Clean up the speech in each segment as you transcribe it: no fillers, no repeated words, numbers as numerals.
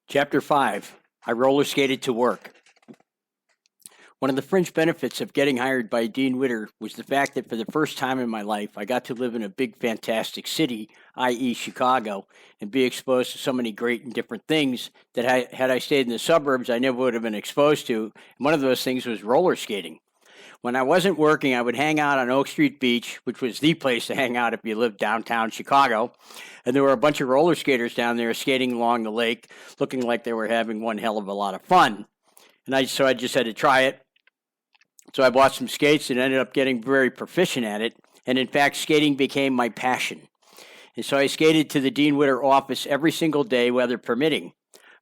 Chapter 5. I roller skated to work. One of the fringe benefits of getting hired by Dean Witter was the fact that for the first time in my life, I got to live in a big, fantastic city, i.e., Chicago, and be exposed to so many great and different things that had I stayed in the suburbs, I never would have been exposed to. And one of those things was roller skating. When I wasn't working, I would hang out on Oak Street Beach, which was the place to hang out if you lived downtown Chicago. And there were a bunch of roller skaters down there skating along the lake, looking like they were having one hell of a lot of fun. So I just had to try it. So I bought some skates and ended up getting very proficient at it. And in fact, skating became my passion. And so I skated to the Dean Witter office every single day, weather permitting.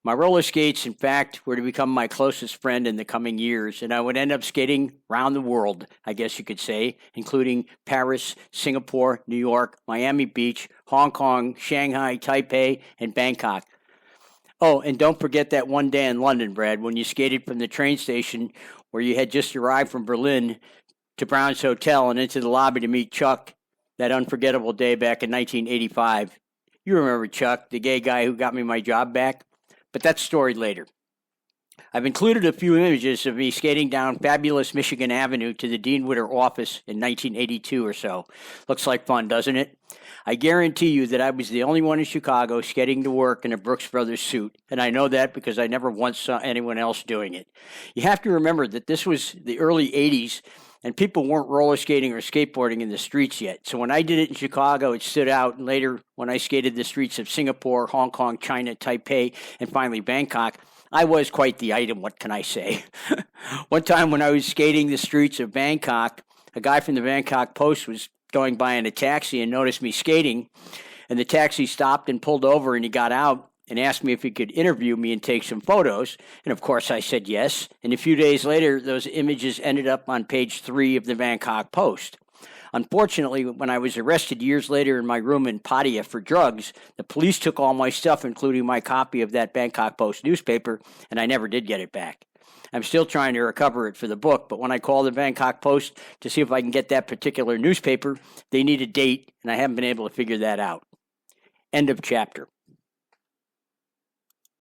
My roller skates, in fact, were to become my closest friend in the coming years, and I would end up skating around the world, I guess you could say, including Paris, Singapore, New York, Miami Beach, Hong Kong, Shanghai, Taipei, and Bangkok. Oh, and don't forget that one day in London, Brad, when you skated from the train station where you had just arrived from Berlin to Brown's Hotel and into the lobby to meet Chuck, that unforgettable day back in 1985. You remember Chuck, the gay guy who got me my job back? But that's story later. I've included a few images of me skating down fabulous Michigan Avenue to the Dean Witter office in 1982 or so. Looks like fun, doesn't it? I guarantee you that I was the only one in Chicago skating to work in a Brooks Brothers suit, and I know that because I never once saw anyone else doing it. You have to remember that this was the early 80s, and people weren't roller skating or skateboarding in the streets yet. So when I did it in Chicago, it stood out. And later, when I skated the streets of Singapore, Hong Kong, China, Taipei, and finally Bangkok, I was quite the item, what can I say? One time when I was skating the streets of Bangkok, a guy from the Bangkok Post was going by in a taxi and noticed me skating. And the taxi stopped and pulled over, and he got out and asked me if he could interview me and take some photos. And of course I said yes. And a few days later, those images ended up on page 3 of the Bangkok Post. Unfortunately, when I was arrested years later in my room in Pattaya for drugs, the police took all my stuff, including my copy of that Bangkok Post newspaper, and I never did get it back. I'm still trying to recover it for the book, but when I call the Bangkok Post to see if I can get that particular newspaper, they need a date, and I haven't been able to figure that out. End of chapter.